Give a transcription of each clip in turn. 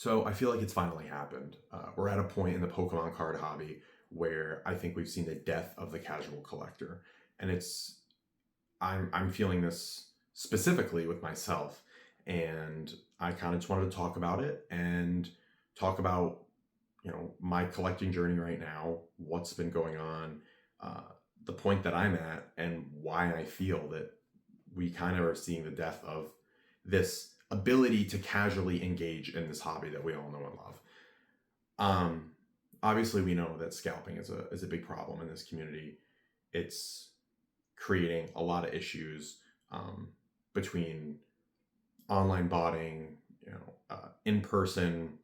So I feel like it's finally happened. We're at a point in the Pokemon card hobby where I think we've seen the death of the casual collector, and I'm feeling this specifically with myself, and I kind of just wanted to talk about it and talk about my collecting journey right now, what's been going on, uh, the point that I'm at, and why I feel that we kind of are seeing the death of this ability to casually engage in this hobby that we all know and love. Um, Obviously, we know that scalping is a big problem in this community. It's creating a lot of issues um, between online botting, in person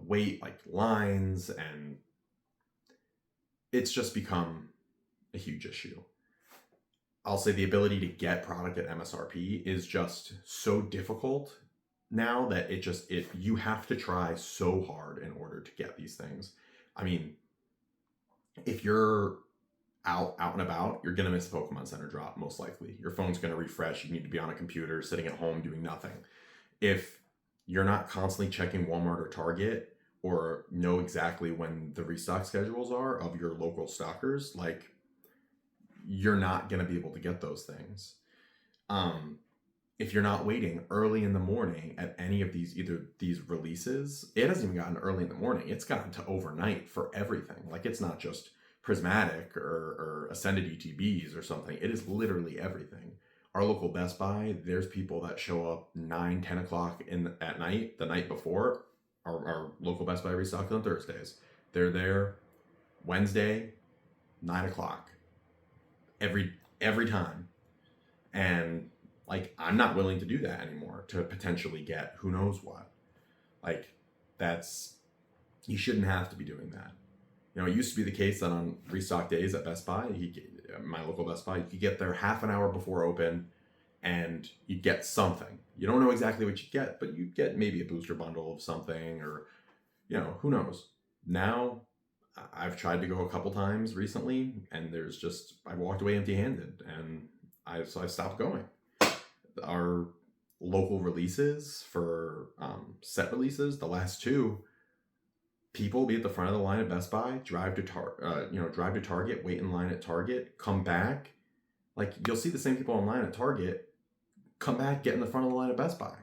wait like lines, and it's just become a huge issue. I'll say the ability to get product at MSRP is just so difficult now that it you have to try so hard in order to get these things. I mean, if you're out and about, you're gonna miss a Pokemon Center drop most likely. Your phone's gonna refresh. You need to be on a computer, sitting at home doing nothing. If you're not constantly checking Walmart or Target or know exactly when the restock schedules are of your local stockers, like you're not going to be able to get those things. Um, if you're not waiting early in the morning at any of these releases, it hasn't even gotten early in the morning. It's gotten to overnight for everything. Like it's not just Prismatic or Ascended ETBs or something. It is literally everything. Our local Best Buy, there's people that show up 9, 10 o'clock at night, the night before. Our local Best Buy restocks on Thursdays. They're there Wednesday, 9 o'clock, every time. And like I'm not willing to do that anymore to potentially get who knows what. Like that's you shouldn't have to be doing that. It used to be the case that on restock days at Best Buy, my local Best Buy, you could get there half an hour before open and you'd get something. You don't know exactly what you get, but you'd get maybe a booster bundle of something, or who knows. Now I've tried to go a couple times recently, and I walked away empty-handed, and I stopped going. Our local releases for set releases, the last two, people will be at the front of the line at Best Buy, drive to Target, wait in line at Target, come back. Like you'll see the same people in line at Target, come back, get in the front of the line at Best Buy.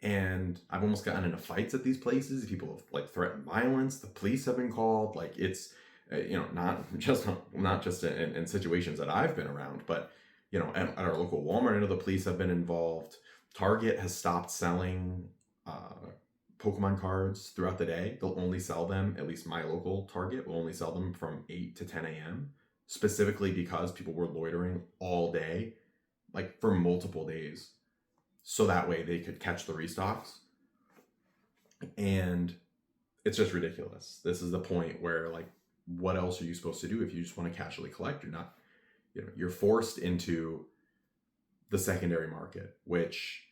And I've almost gotten into fights at these places. People have like threatened violence. The police have been called. Like it's, not just in situations that I've been around, but at our local Walmart, I know the police have been involved. Target has stopped selling Pokemon cards throughout the day. They'll only sell them, at least my local Target will only sell them from 8 to 10 a.m. specifically because people were loitering all day, like for multiple days, so that way they could catch the restocks. And it's just ridiculous. This is the point where, like, what else are you supposed to do if you just want to casually collect? You're not, you're forced into the secondary market, which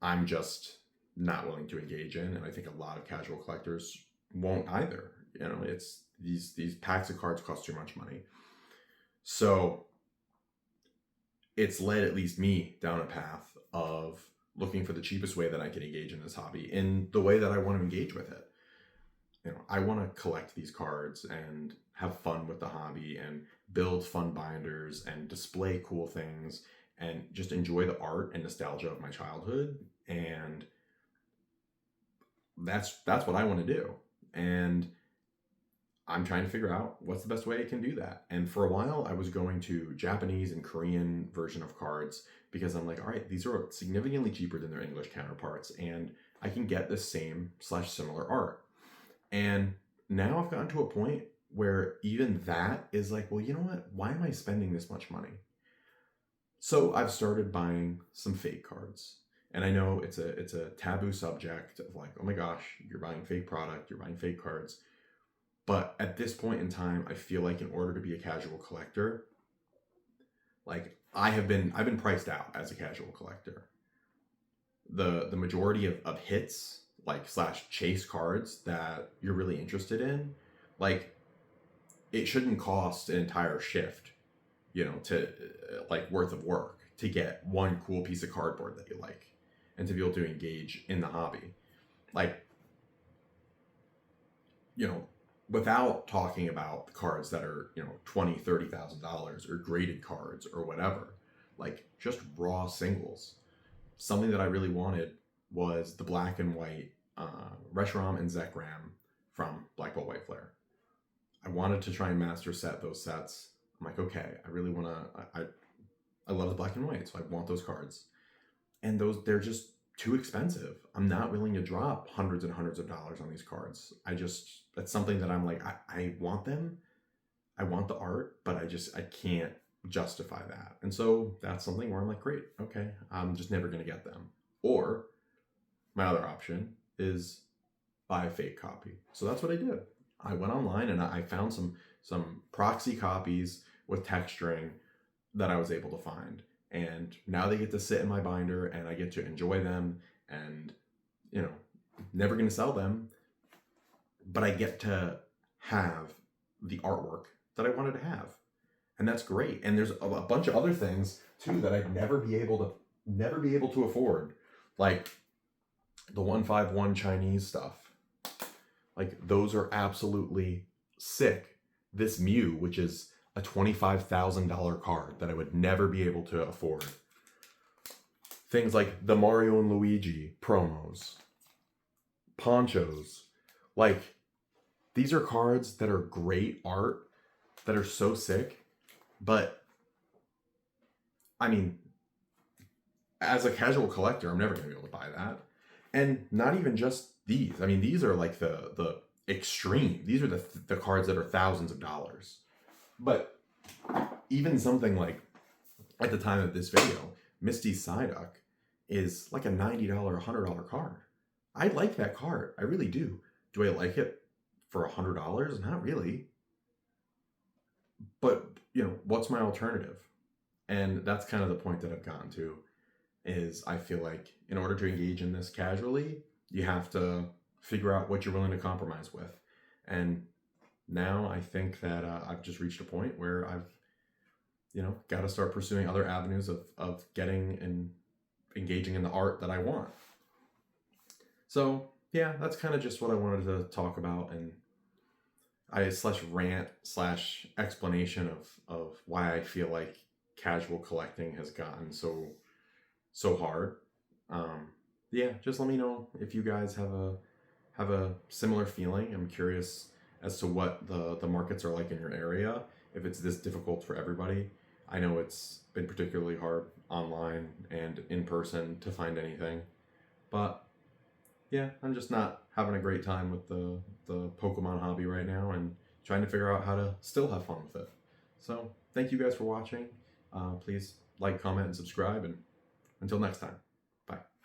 I'm just not willing to engage in, and I think a lot of casual collectors won't either. It's these packs of cards cost too much money. So it's led at least me down a path of looking for the cheapest way that I can engage in this hobby in the way that I want to engage with it. I want to collect these cards and have fun with the hobby and build fun binders and display cool things and just enjoy the art and nostalgia of my childhood. And that's what I want to do. And I'm trying to figure out what's the best way I can do that. And for a while, I was going to Japanese and Korean version of cards because I'm like, all right, these are significantly cheaper than their English counterparts, and I can get the same/similar art. And now I've gotten to a point where even that is like, well, you know what? Why am I spending this much money? So I've started buying some fake cards. And I know it's a taboo subject of like, oh my gosh, you're buying fake product, you're buying fake cards. But at this point in time, I feel like in order to be a casual collector, like I've been priced out as a casual collector. The majority of hits, like / chase cards that you're really interested in, like it shouldn't cost an entire shift, to like worth of work to get one cool piece of cardboard that you like and to be able to engage in the hobby. Like you know, without talking about the cards that are, $20,000, $30,000 or graded cards or whatever, like just raw singles. Something that I really wanted was the black and white Reshiram and Zekram from Black Bolt White Flare. I wanted to try and master set those sets. I'm like, okay, I really want to. I love the black and white, so I want those cards. And they're just too expensive. I'm not willing to drop hundreds and hundreds of dollars on these cards. That's something that I'm like, I want them. I want the art, but I can't justify that. And so that's something where I'm like, great, okay, I'm just never going to get them. Or my other option is buy a fake copy. So that's what I did. I went online and I found some proxy copies with texturing that I was able to find. And now they get to sit in my binder and I get to enjoy them, and never going to sell them, but I get to have the artwork that I wanted to have. And that's great. And there's a bunch of other things too that I'd never be able to afford. Like the 151 Chinese stuff. Like those are absolutely sick. This Mew, which is a $25,000 card that I would never be able to afford. Things like the Mario and Luigi promos, ponchos. Like these are cards that are great art, that are so sick, but I mean, as a casual collector, I'm never going to be able to buy that. And not even just these. I mean, these are like the extreme. These are the cards that are thousands of dollars. But even something like, at the time of this video, Misty's Psyduck is like a $90, $100 card. I like that card. I really do. Do I like it for $100? Not really. But, what's my alternative? And that's kind of the point that I've gotten to, is I feel like in order to engage in this casually, you have to figure out what you're willing to compromise with. And now I think that I've just reached a point where I've, got to start pursuing other avenues of getting and engaging in the art that I want. So yeah, that's kind of just what I wanted to talk about, and rant / explanation of why I feel like casual collecting has gotten so hard. Yeah, just let me know if you guys have a similar feeling. I'm curious as to what the markets are like in your area, if it's this difficult for everybody. I know it's been particularly hard online and in person to find anything, but yeah, I'm just not having a great time with the Pokemon hobby right now, and trying to figure out how to still have fun with it. So thank you guys for watching. Please like, comment, and subscribe, and until next time, bye.